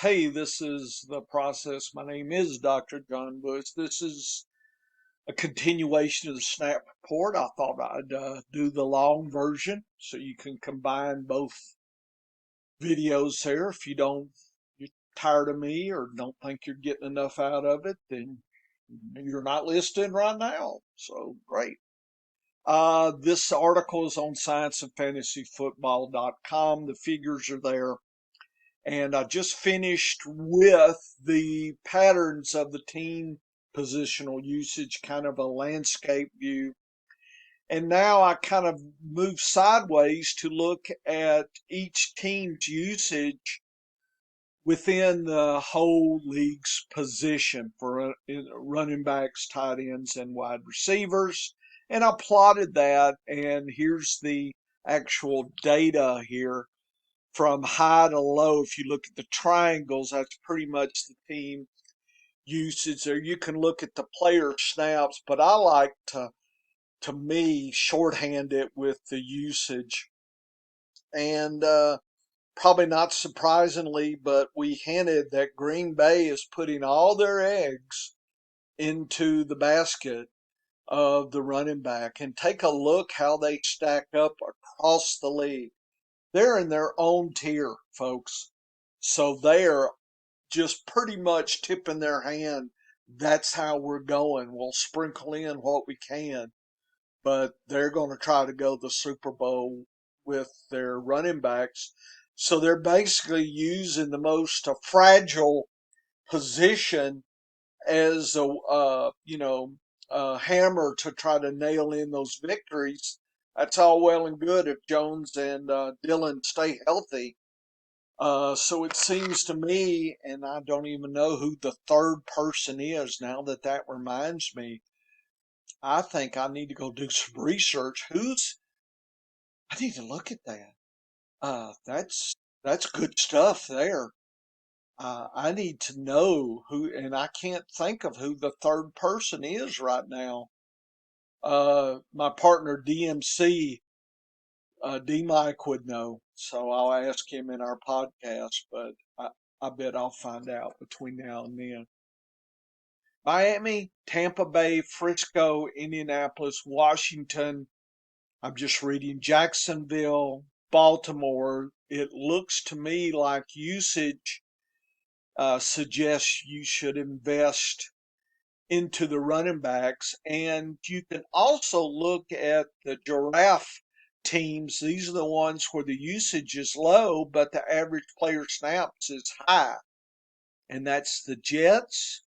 Hey, this is the process. My name is Dr. John Bush. This is a continuation of the SNAP report. I thought I'd do the long version so you can combine both videos there. If you're tired of me or don't think you're getting enough out of it, then you're not listening right now. So great. This article is on scienceandfantasyfootball.com. The figures are there. And I just finished with the patterns of the team positional usage, kind of a landscape view. And now I kind of move sideways to look at each team's usage within the whole league's position for running backs, tight ends, and wide receivers. And I plotted that, and here's the actual data here from high to low. If you look at the triangles, that's pretty much the team usage there. You can look at the player snaps, but I like to me, shorthand it with the usage. And probably not surprisingly, but we hinted that Green Bay is putting all their eggs into the basket of the running back. And take a look how they stack up across the league. They're in their own tier, folks. So they're just pretty much tipping their hand. That's how we're going. We'll sprinkle in what we can, but they're going to try to go the Super Bowl with their running backs. So they're basically using the most fragile position as a hammer to try to nail in those victories. That's all well and good if Jones and Dillon stay healthy. So it seems to me, and I don't even know who the third person is now that reminds me. I think I need to go do some research. I need to look at that. That's good stuff there. I need to know who, and I can't think of who the third person is right now. My partner DMC, D Mike would know, so I'll ask him in our podcast, but I bet I'll find out between now and then. Miami, Tampa Bay, Frisco, Indianapolis, Washington. I'm just reading Jacksonville, Baltimore. It looks to me like usage suggests you should invest into the running backs. And you can also look at the giraffe teams. These are the ones where the usage is low, but the average player snaps is high. And that's the Jets,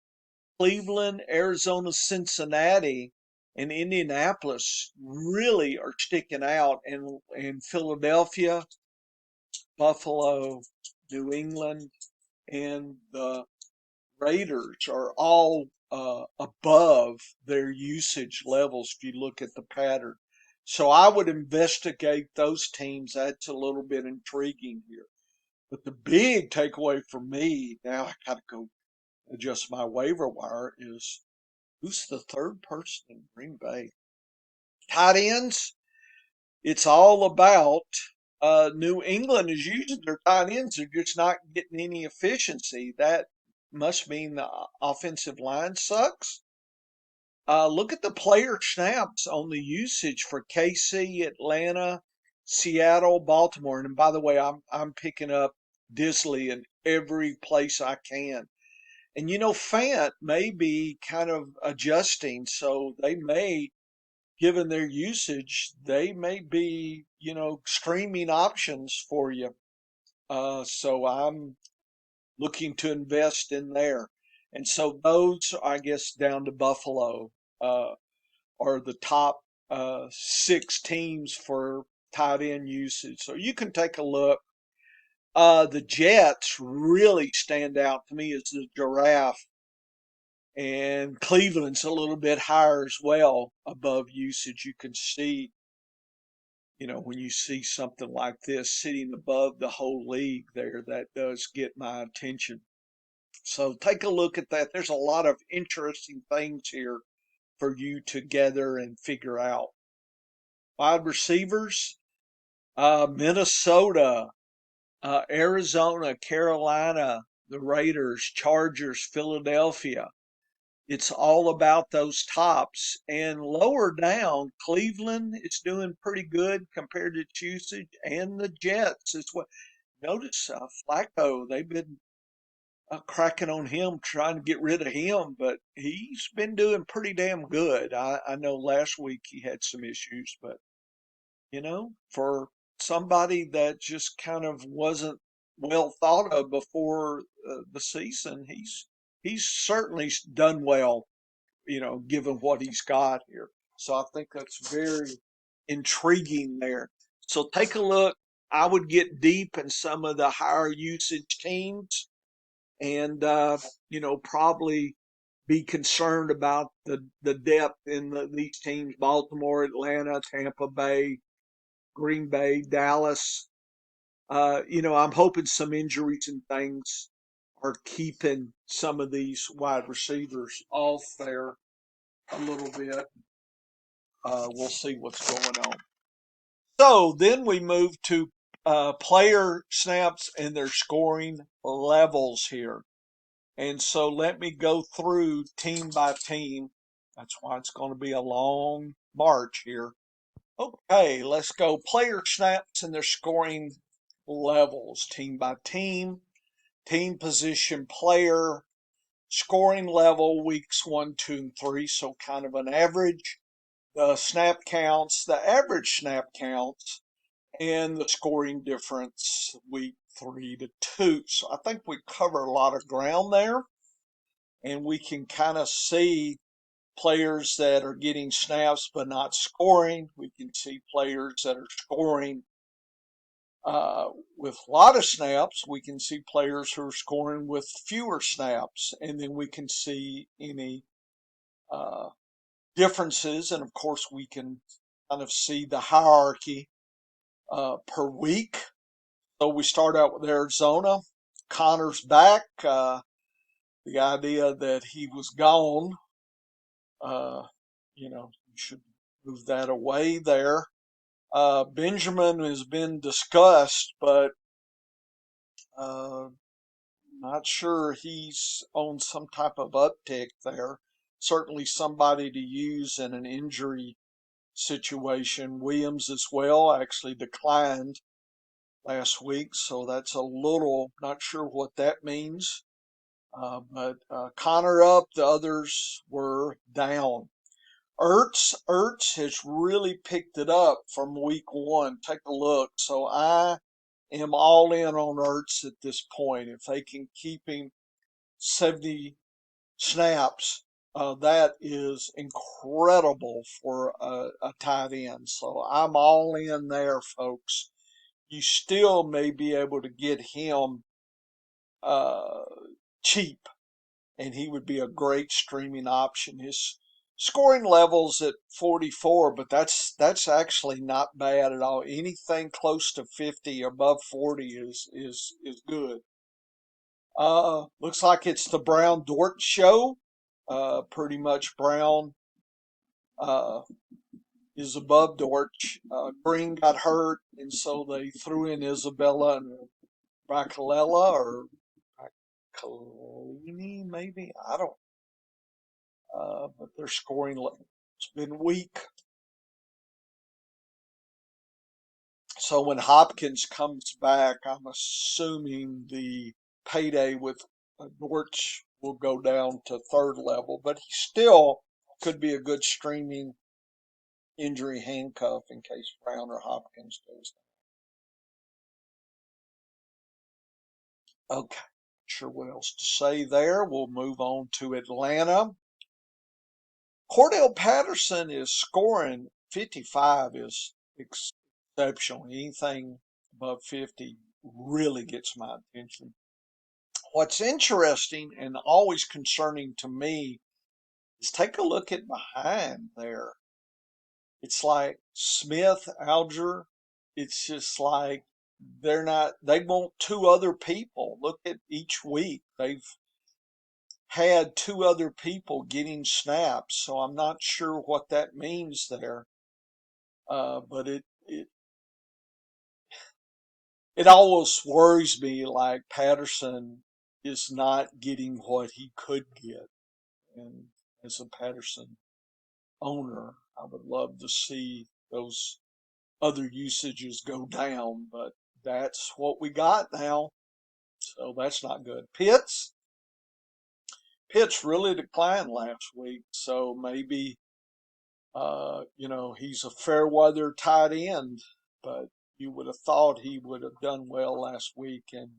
Cleveland, Arizona, Cincinnati, and Indianapolis really are sticking out. And Philadelphia, Buffalo, New England, and the Raiders are all above their usage levels if you look at the pattern. So I would investigate those teams. That's a little bit intriguing here. But the big takeaway for me, now I got to go adjust my waiver wire, is who's the third person in Green Bay? Tight ends. It's all about New England is using their tight ends. They're just not getting any efficiency. That must mean the offensive line sucks. Look at the player snaps on the usage for KC, Atlanta, Seattle, Baltimore. And by the way, I'm picking up Disley in every place I can. And Fant may be kind of adjusting, so they may, given their usage, they may be, streaming options for you. So I'm looking to invest in there. And so those, I guess, down to Buffalo, uh, are the top six teams for tight end usage. So you can take a look. The Jets really stand out to me as the giraffe, and Cleveland's a little bit higher as well above usage. You can see, when you see something like this sitting above the whole league there, that does get my attention. So take a look at that. There's a lot of interesting things here for you to gather and figure out. Wide receivers, Minnesota, Arizona, Carolina, the Raiders, Chargers, Philadelphia. It's all about those tops. And lower down, Cleveland is doing pretty good compared to its usage, and the Jets as well. Notice Flacco, they've been cracking on him, trying to get rid of him, but he's been doing pretty damn good. I know last week he had some issues, but for somebody that just kind of wasn't well thought of before the season, he's certainly done well, given what he's got here. So I think that's very intriguing there. So take a look. I would get deep in some of the higher usage teams and probably be concerned about the depth in these teams: Baltimore, Atlanta, Tampa Bay, Green Bay, Dallas. I'm hoping some injuries and things are keeping some of these wide receivers off there a little bit. We'll see what's going on. So then we move to player snaps and their scoring levels here. And so let me go through team by team. That's why it's going to be a long march here. Okay, let's go player snaps and their scoring levels, team by team, team position player, scoring level, weeks 1, 2, and 3, so kind of an average, the snap counts, the average snap counts, and the scoring difference, week 3 to 2. So I think we cover a lot of ground there, and we can kind of see players that are getting snaps but not scoring. We can see players that are scoring with a lot of snaps. We can see players who are scoring with fewer snaps, and then we can see any uh, differences. And of course, we can kind of see the hierarchy per week. So we start out with Arizona. Connor's back. The idea that he was gone, you should move that away there. Benjamin has been discussed, but uh, not sure he's on some type of uptick there. Certainly somebody to use in an injury situation. Williams as well actually declined last week, so that's a little, not sure what that means. But Connor up, the others were down. Ertz has really picked it up from week 1. Take a look. So I am all in on Ertz at this point. If they can keep him 70 snaps, that is incredible for a tight end. So I'm all in there, folks. You still may be able to get him uh, cheap, and he would be a great streaming option. His scoring levels at 44, but that's actually not bad at all. Anything close to 50, above 40 is good. Looks like it's the Brown Dort show. Pretty much Brown uh, is above Dort. Green got hurt, and so they threw in Isabella and Racalela or Racalini, maybe. I don't. But their scoring it's been weak. So when Hopkins comes back, I'm assuming the payday with Norwich will go down to third level, but he still could be a good streaming injury handcuff in case Brown or Hopkins goes down. Okay, sure what else to say there. We'll move on to Atlanta. Cordell Patterson is scoring 55 is exceptional. Anything above 50 really gets my attention. What's interesting and always concerning to me is take a look at behind there. It's like Smith, Alger. It's just like they want 2 other people. Look at each week. They've had 2 other people getting snaps, so I'm not sure what that means there. But it always worries me like Patterson is not getting what he could get. And as a Patterson owner, I would love to see those other usages go down, but that's what we got now. So that's not good. Pitts really declined last week, so maybe he's a fair weather tight end, but you would have thought he would have done well last week, and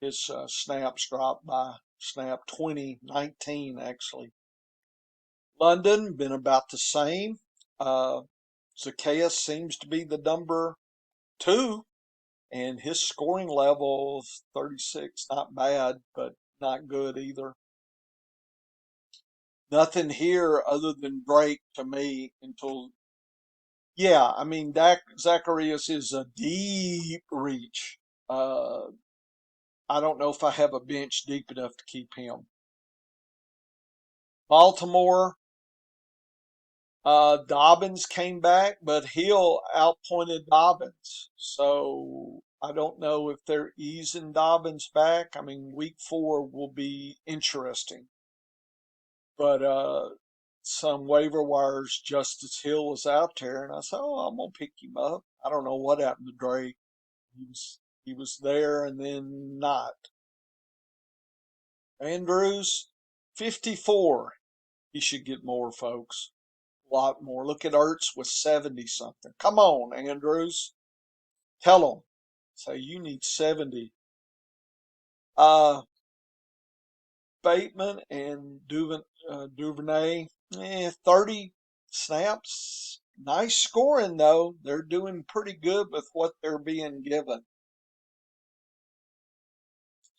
his snaps dropped by snap 20, 19 actually. London been about the same. Uh, Zacchaeus seems to be the number two, and his scoring level 36, not bad, but not good either. Nothing here other than Drake to me until, yeah, I mean, Zacharias is a deep reach. Uh, I don't know if I have a bench deep enough to keep him. Baltimore, Dobbins came back, but Hill outpointed Dobbins. So I don't know if they're easing Dobbins back. I mean, week 4 will be interesting. But some waiver wires, Justice Hill was out there, and I said, "Oh, I'm gonna pick him up." I don't know what happened to Drake. He was there and then not. Andrews, 54. He should get more, folks. A lot more. Look at Ertz with 70 something. Come on, Andrews. Tell him. Say you need 70. Uh, Bateman and Duvernay, 30 snaps. Nice scoring, though. They're doing pretty good with what they're being given.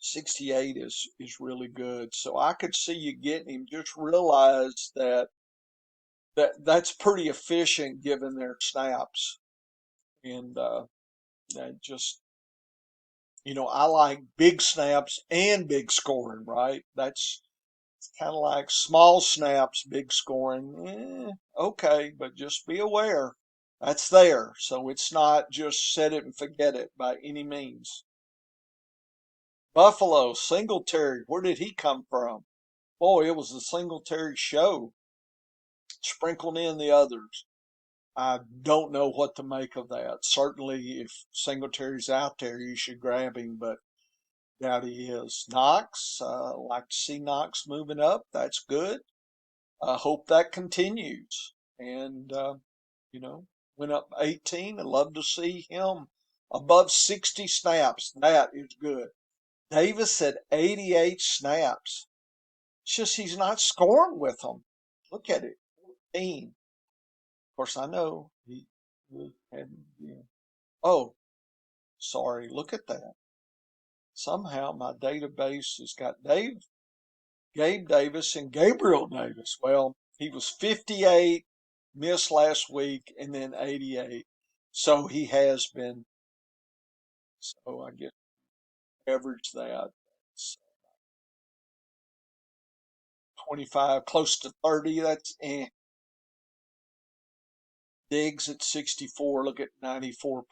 68 is really good. So I could see you getting him. Just realize that's pretty efficient given their snaps. And that just, I like big snaps and big scoring, right? That's kind of like small snaps, big scoring. Okay, but just be aware that's there. So it's not just set it and forget it by any means. Buffalo, Singletary, where did he come from? Boy, it was the Singletary show, sprinkled in the others. I don't know what to make of that. Certainly, if Singletary's out there, you should grab him, but doubt he is. Knox, like to see Knox moving up. That's good. I hope that continues. And, went up 18. I'd love to see him above 60 snaps. That is good. Davis at 88 snaps. It's just he's not scoring with them. Look at it. 14. Of course, I know he hadn't. Oh, sorry. Look at that. Somehow my database has got Gabe Davis and Gabriel Davis. Well, he was 58, missed last week, and then 88. So he has been. So I get average that. It's 25, close to 30. That's Diggs at 64. Look at 94%.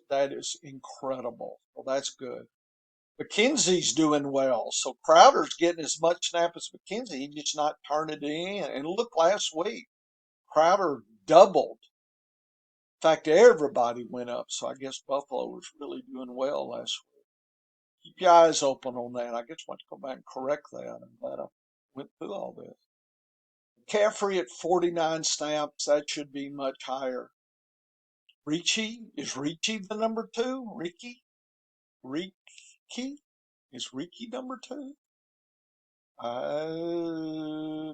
That is incredible. Well, that's good. McKenzie's doing well. So Crowder's getting as much snap as McKenzie. He's just not turning it in. And look, last week, Crowder doubled. In fact, everybody went up. So I guess Buffalo was really doing well last week. Keep your eyes open on that. I guess I want to go back and correct that. I'm glad I went through all this. McCaffrey at 49 snaps. That should be much higher. Ricci? Is Ricci the number 2? Ricky? Ricky? Is Ricky number 2?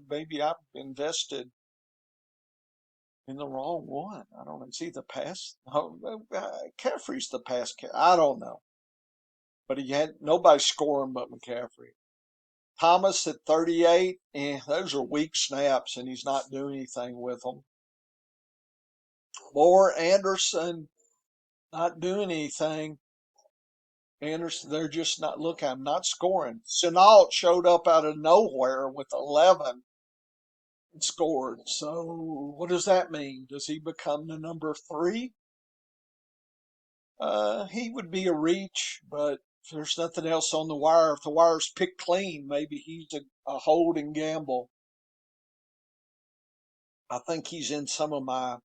Maybe I've invested in the wrong one. I don't know. Is he the pass? No, McCaffrey's the pass. I don't know. But he had nobody scoring but McCaffrey. Thomas at 38. Those are weak snaps, and he's not doing anything with them. Moore, Anderson, not doing anything. Anderson, they're just not. Look, I'm not scoring. Chenault showed up out of nowhere with 11 and scored. So what does that mean? Does he become the number 3? He would be a reach, but If there's nothing else on the wire, if the wire's picked clean, maybe he's a hold and gamble. I think he's in some of my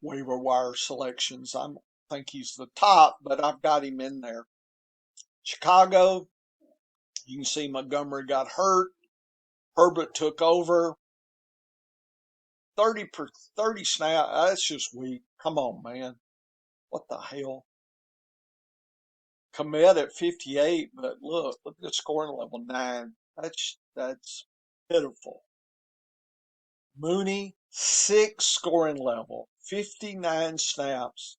waiver wire selections. I think he's the top, but I've got him in there. Chicago, you can see Montgomery got hurt. Herbert took over. 30 snap. That's just weak. Come on, man. What the hell? Komet at 58, but look at the scoring level 9. That's pitiful. Mooney 6 scoring level, 59 snaps.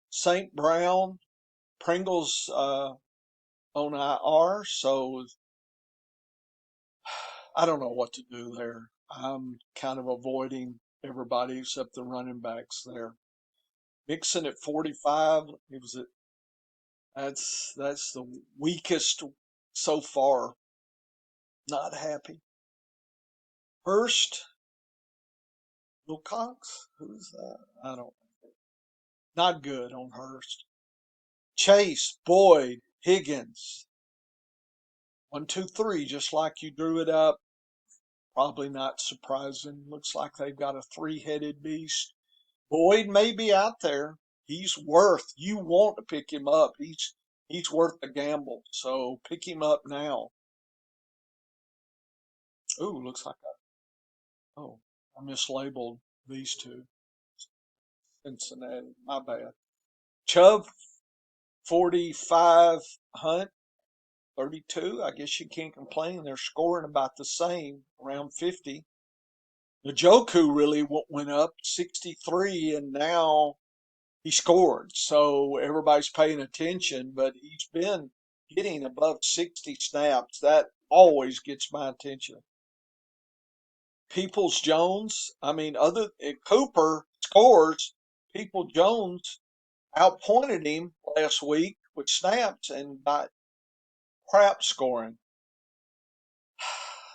St. Brown, Pringle's on IR, so I don't know what to do there. I'm kind of avoiding everybody except the running backs there. Mixon at 45. It was that's the weakest so far. Not happy. Hurst, Wilcox, who's that? I don't. Not good on Hurst. Chase, Boyd, Higgins. 1, 2, 3, just like you drew it up. Probably not surprising. Looks like they've got a three-headed beast. Boyd may be out there. He's worth. You want to pick him up. He's worth the gamble. So pick him up now. Ooh, looks like I mislabeled these two. Cincinnati. My bad. Chubb 45, Hunt 32. I guess you can't complain. They're scoring about the same, around 50. Njoku really went up 63, and now he scored. So everybody's paying attention, but he's been getting above 60 snaps. That always gets my attention. Peoples Jones, I mean, Cooper scores. People Jones outpointed him last week with snaps and got crap scoring.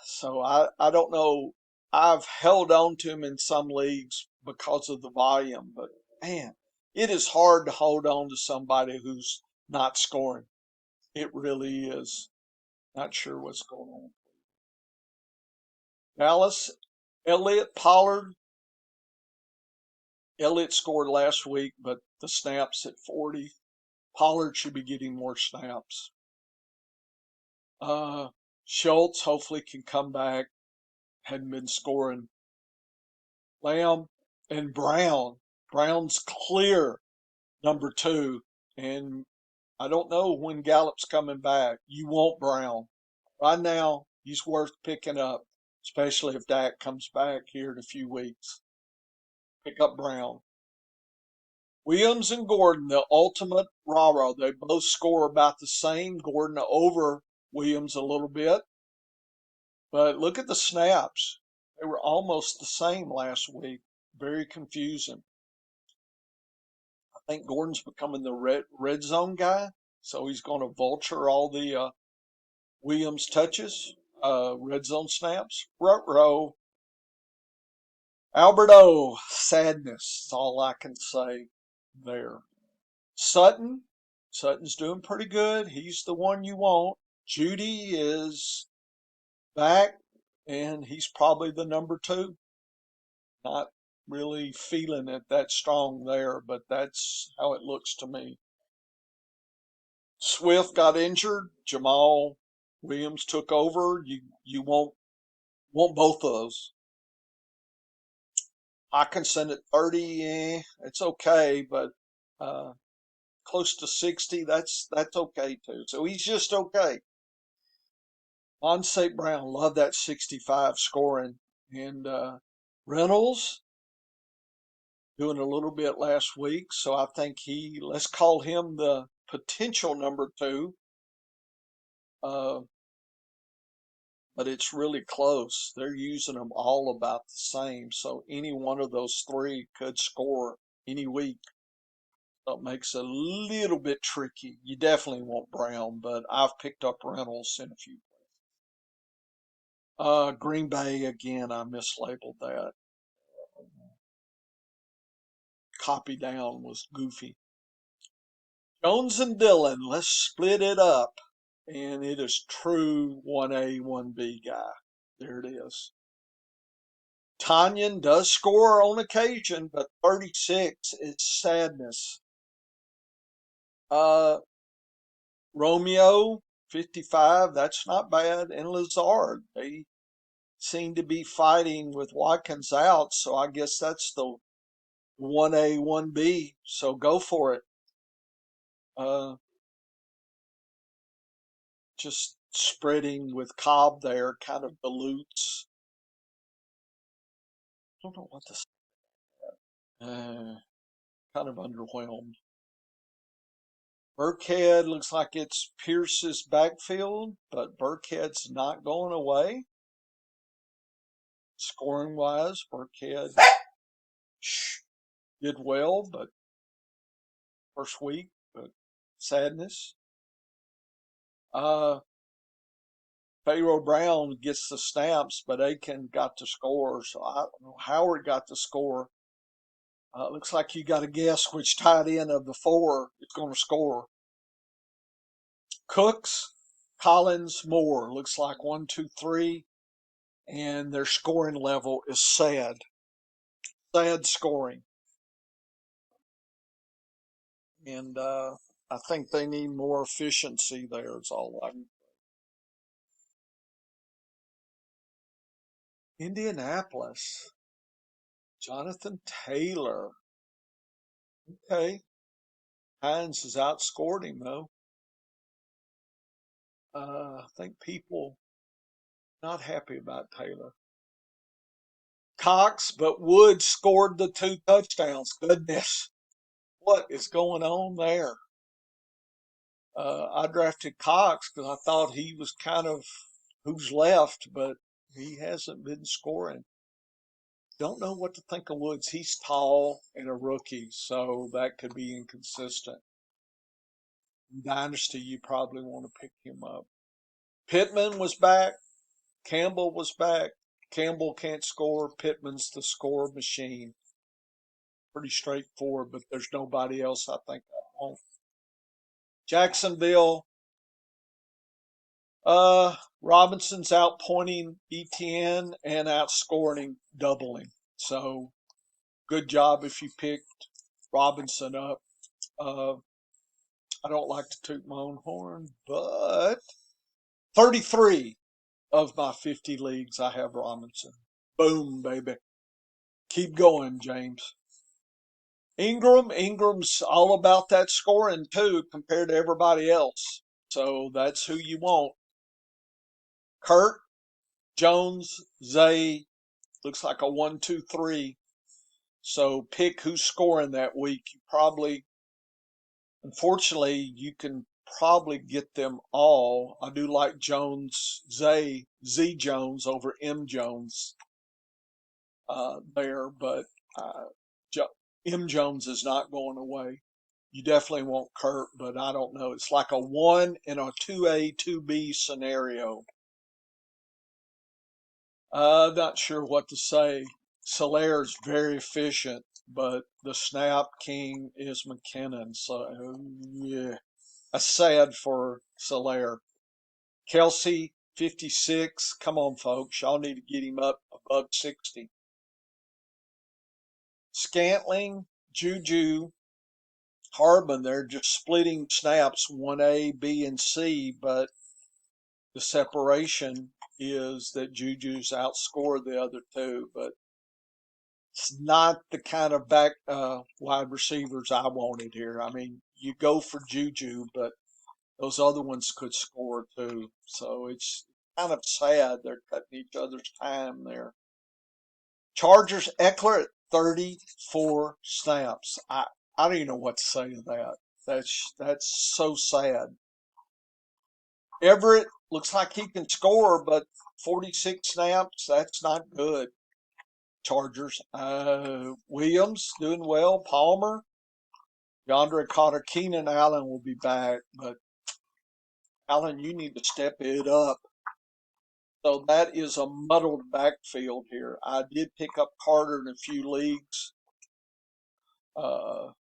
So I don't know. I've held on to him in some leagues because of the volume, but man, it is hard to hold on to somebody who's not scoring. It really is. Not sure what's going on. Dallas, Elliott, Pollard. Elliott scored last week, but the snaps at 40. Pollard should be getting more snaps. Uh, Schultz hopefully can come back. Hadn't been scoring. Lamb and Brown. Brown's clear number 2, and I don't know when Gallup's coming back. You want Brown. Right now, he's worth picking up, especially if Dak comes back here in a few weeks. Pick up Brown. Williams and Gordon, the ultimate rah-rah. They both score about the same. Gordon over Williams a little bit. But look at the snaps. They were almost the same last week. Very confusing. I think Gordon's becoming the red zone guy, so he's going to vulture all the Williams touches, red zone snaps. Ruh-roh. Alberto, sadness. That's all I can say there. Sutton's doing pretty good. He's the one you want. Judy is back, and he's probably the number 2. Not really feeling it that strong there, but that's how it looks to me. Swift got injured. Jamal Williams took over. You want both of those. Hockenson at 30, it's okay, but close to 60, that's okay too. So he's just okay. On St. Brown, love that 65 scoring. And Reynolds doing a little bit last week, so I think let's call him the potential number 2. Uh, but it's really close. They're using them all about the same, so any one of those 3 could score any week. So it makes it a little bit tricky. You definitely want Brown, but I've picked up Reynolds in a few. Green Bay again. I mislabeled that. Copy down was goofy. Jones and Dillon. Let's split it up. And it is true 1A, 1B guy. There it is. Tanyan does score on occasion, but 36 is sadness. Uh, Romeo, 55, that's not bad. And Lazard, they seem to be fighting with Watkins out, so I guess that's the 1A, 1B. So go for it. Uh, just spreading with Cobb there kind of dilutes. I don't know what to say. Kind of underwhelmed. Burkhead looks like it's Pierce's backfield, but Burkhead's not going away. Scoring wise, Burkhead did well, but first week, but sadness. Uh, Pharaoh Brown gets the snaps, but Aiken got the score, so I don't know. Howard got the score. Looks like you got to guess which tight end of the four is going to score. Cooks, Collins, Moore. Looks like 1, 2, 3, and their scoring level is sad. Sad scoring. And I think they need more efficiency there, is all I can. Indianapolis, Jonathan Taylor. Okay. Hines has outscored him, though. I think people not happy about Taylor. Cox, but Wood scored the 2 touchdowns. Goodness. What is going on there? I drafted Cox because I thought he was kind of who's left, but he hasn't been scoring. Don't know what to think of Woods. He's tall and a rookie, so that could be inconsistent. In Dynasty, you probably want to pick him up. Pittman was back. Campbell was back. Campbell can't score. Pittman's the score machine. Pretty straightforward, but there's nobody else I think I want. Jacksonville, Robinson's outpointing ETN and outscoring him, doubling. So good job if you picked Robinson up. Uh, I don't like to toot my own horn, but 33 of my 50 leagues, I have Robinson. Boom, baby. Keep going, James. Ingram's all about that scoring too, compared to everybody else. So that's who you want. Kurt, Jones, Zay, looks like a 1, 2, 3. So pick who's scoring that week. You probably, unfortunately, you can probably get them all. I do like Jones, Z Jones over M Jones there, but uh, M Jones is not going away. You definitely want Kurt, but I don't know. It's like a 1 in a 2A, 2B scenario. Not sure what to say. Solaire's very efficient, but the snap king is McKinnon. So, yeah, that's sad for Solaire. Kelsey, 56. Come on, folks. Y'all need to get him up above 60. Scantling, Juju, Harbin, they're just splitting snaps 1A, B, and C, but the separation is that Juju's outscored the other two, but it's not the kind of wide receivers I wanted here. I mean, you go for Juju, but those other ones could score too. So it's kind of sad they're cutting each other's time there. Chargers Eckler at 34 snaps. I don't even know what to say to that. That's so sad. Everett looks like he can score, but 46 snaps, that's not good. Chargers. Williams doing well. Palmer. DeAndre Carter. Keenan Allen will be back, but Allen, you need to step it up. So that is a muddled backfield here. I did pick up Carter in a few leagues, but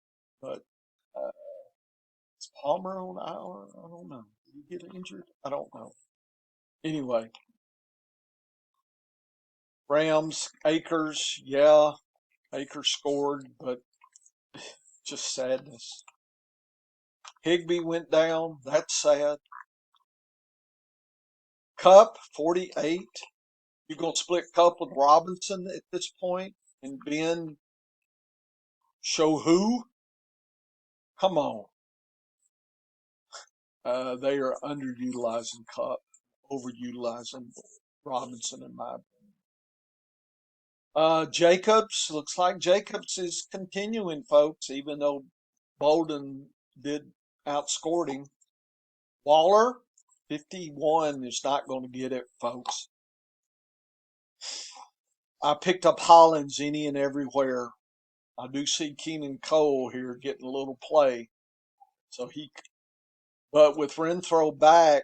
is Palmer on IR? I don't know. Did he get injured? I don't know. Anyway, Rams, Akers, yeah, Akers scored, but just sadness. Higby went down. That's sad. Cup, 48. You gonna split Cup with Robinson at this point, and Ben show who? Come on. They are underutilizing Cup, overutilizing Robinson in my opinion. Jacobs, looks like Jacobs is continuing, folks, even though Bolden did outscored him. Waller, 51 is not going to get it, folks. I picked up Hollins any and everywhere. I do see Keenan Cole here getting a little play. So but with Renfro back,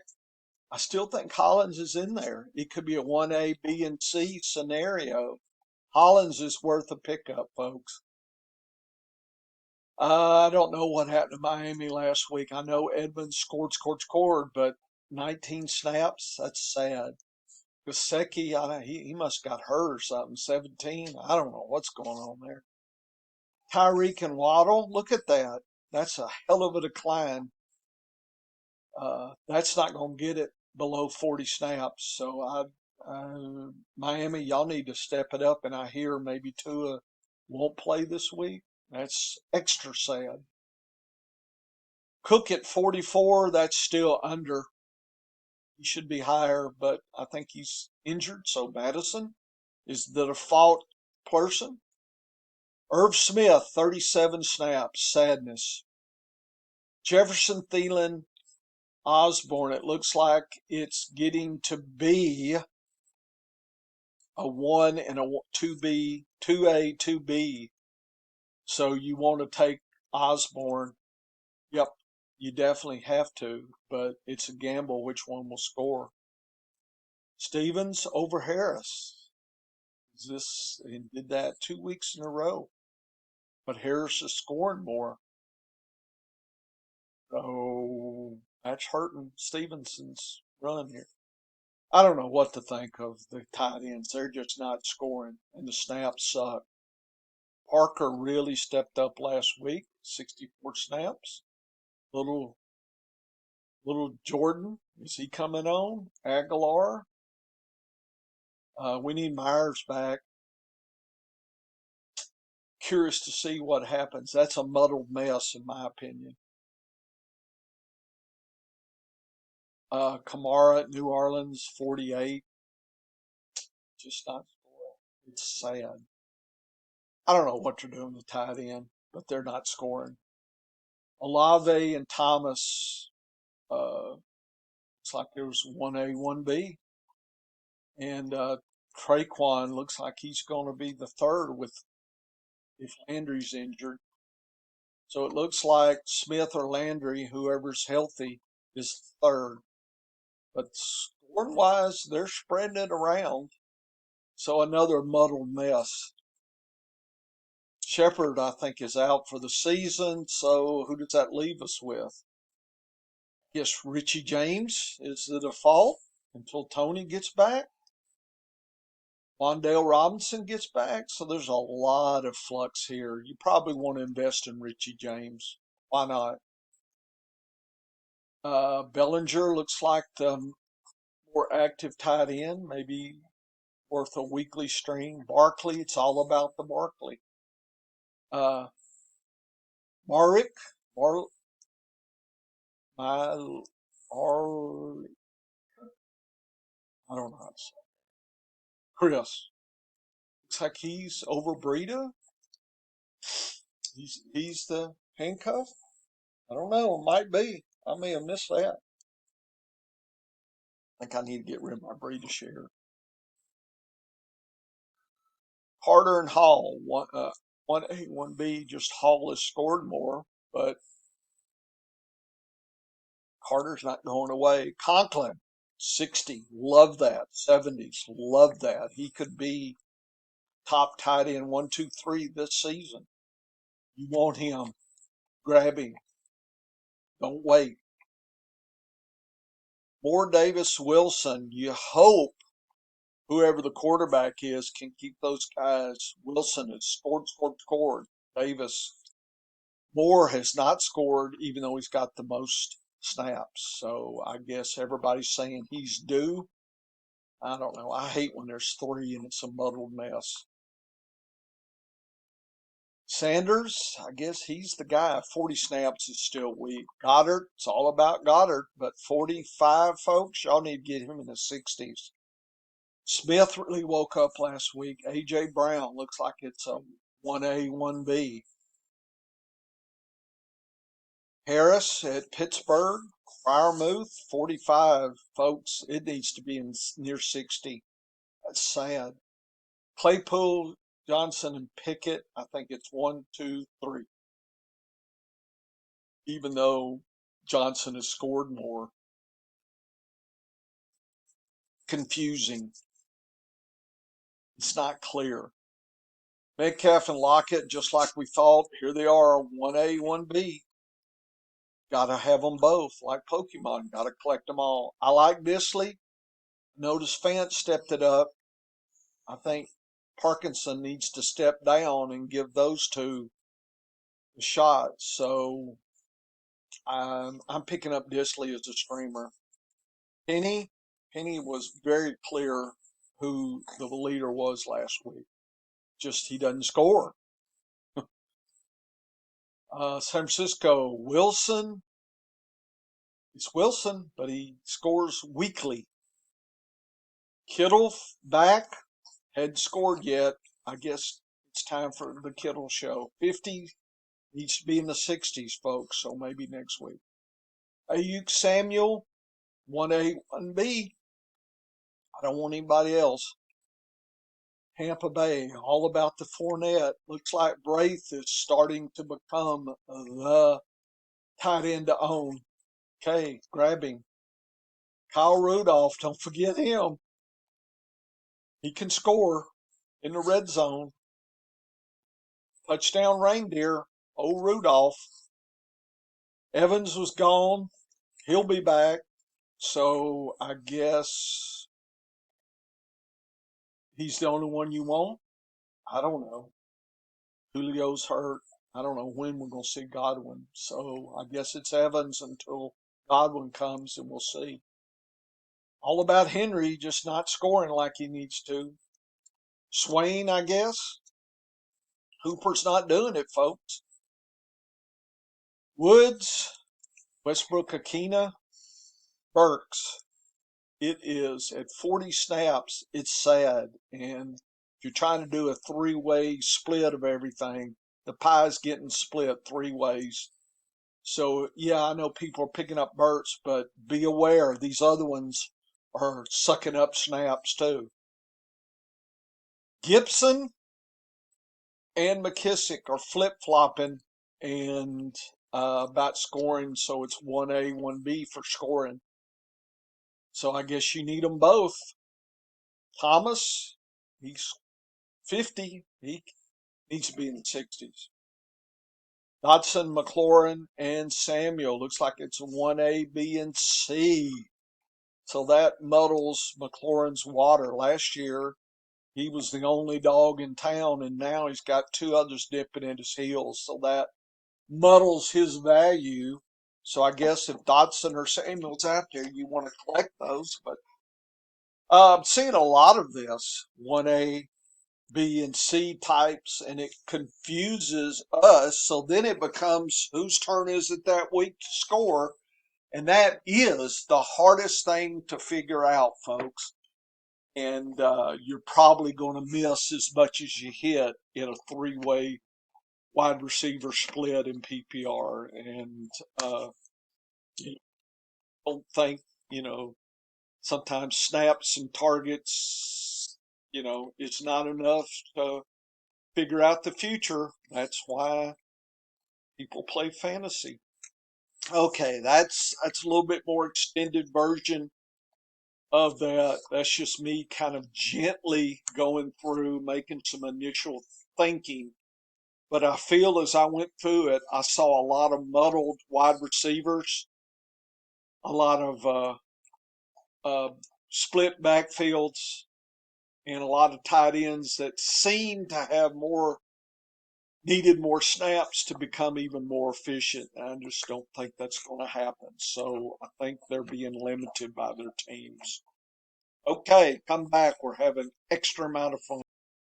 I still think Hollins is in there. It could be a 1A, B, and C scenario. Hollins is worth a pickup, folks. I don't know what happened to Miami last week. I know Edmonds scored, but 19 snaps, that's sad. Gesicki, he must have got hurt or something. 17, I don't know what's going on there. Tyreek and Waddle, look at that. That's a hell of a decline. That's not going to get it below 40 snaps. So Miami, y'all need to step it up. And I hear maybe Tua won't play this week. That's extra sad. Cook at 44, that's still under. He should be higher, but I think he's injured. So Madison is the default person. Irv Smith, 37 snaps. Sadness. Jefferson, Thielen, Osborne. It looks like it's getting to be a 1 and a 2B, 2A, 2B. So you want to take Osborne. Yep, you definitely have to, but it's a gamble which one will score. Stevens over Harris. He did that 2 weeks in a row, but Harris is scoring more. So that's hurting Stevenson's run here. I don't know what to think of the tight ends. They're just not scoring, and the snaps suck. Parker really stepped up last week, 64 snaps. Little Jordan, is he coming on? Aguilar. We need Myers back. Curious to see what happens. That's a muddled mess, in my opinion. Kamara at New Orleans, 48. Just not scoring. It's sad. I don't know what they're doing with tight end, but they're not scoring. Olave and Thomas, looks like there was 1A, 1B. And Traquan looks like he's going to be the third if Landry's injured. So it looks like Smith or Landry, whoever's healthy, is third. But scoring wise, they're spreading it around. So another muddled mess. Shepard, I think, is out for the season. So who does that leave us with? Yes, Richie James is the default until Tony gets back. Wandale Robinson gets back. So there's a lot of flux here. You probably want to invest in Richie James. Why not? Bellinger looks like the more active tight end, maybe worth a weekly stream. Barkley, it's all about the Barkley. Uh, Marick, Mar, my, Ar, I don't know how to say. Chris, looks like he's over Breida. He's the handcuff. I don't know. It might be. I may have missed that. I think I need to get rid of my Breida share. Carter and Hall, 1A, 1B. Just Hall has scored more, but Carter's not going away. Conklin, 60. Love that. 70s. Love that. He could be top tight end 1, 2, 3 this season. You want him. Grab him. Don't wait. More Davis Wilson. You hope whoever the quarterback is can keep those guys. Wilson has scored. Davis Moore has not scored, even though he's got the most snaps. So I guess everybody's saying he's due. I don't know. I hate when there's three and it's a muddled mess. Sanders, I guess he's the guy. 40 snaps is still weak. Goddard, it's all about Goddard, but 45 folks, y'all need to get him in the 60s. Smith really woke up last week. A.J. Brown looks like it's a 1A, 1B. Harris at Pittsburgh, Freiermuth, 45 folks. It needs to be in near 60. That's sad. Claypool, Johnson, and Pickett, I think it's 1, 2, 3. Even though Johnson has scored more. Confusing. It's not clear. Metcalf and Lockett, just like we thought, here they are, 1A, 1B. Got to have them both, like Pokemon. Got to collect them all. I like Disley. Notice Fant stepped it up. I think Parkinson needs to step down and give those two a shot. So I'm picking up Disley as a streamer. Penny was very clear who the leader was last week. Just he doesn't score. San Francisco, Wilson. It's Wilson, but he scores weekly. Kittle back, hadn't scored yet. I guess it's time for the Kittle show. 50 needs to be in the 60s, folks, so maybe next week. Ayuk Samuel, 1A, 1B. I don't want anybody else. Tampa Bay, all about the Fournette. Looks like Braith is starting to become the tight end to own. Okay, grab him. Kyle Rudolph, don't forget him. He can score in the red zone. Touchdown reindeer, old Rudolph. Evans was gone. He'll be back. So I guess he's the only one you want. I don't know. Julio's hurt. I don't know when we're going to see Godwin. So I guess it's Evans until Godwin comes and we'll see. All about Henry just not scoring like he needs to. Swain, I guess. Hooper's not doing it, folks. Woods, Westbrook Akina, Burks. It is at 40 snaps. It's sad. And if you're trying to do a three-way split of everything, the pie's getting split three ways. So, yeah, I know people are picking up Burks, but be aware these other ones are sucking up snaps too. Gibson and McKissick are flip-flopping and about scoring, so it's 1A, 1B for scoring. So I guess you need them both. Thomas, he's 50. He needs to be in the 60s. Dodson, McLaurin, and Samuel. Looks like it's 1A, B, and C. So that muddles McLaurin's water. Last year, he was the only dog in town, and now he's got two others dipping at his heels. So that muddles his value. So I guess if Dodson or Samuel's out there, you want to collect those. But I'm seeing a lot of this 1A, B, and C types, and it confuses us. So then it becomes whose turn is it that week to score? And that is the hardest thing to figure out, folks. And you're probably going to miss as much as you hit in a three-way wide receiver split in PPR. And you don't think, sometimes snaps and targets, it's not enough to figure out the future. That's why people play fantasy. Okay, that's a little bit more extended version of that. That's just me kind of gently going through, making some initial thinking. But I feel as I went through it, I saw a lot of muddled wide receivers, a lot of uh, split backfields and a lot of tight ends that seem to have needed more snaps to become even more efficient. I just don't think that's going to happen. So I think they're being limited by their teams. Okay, come back. We're having extra amount of fun.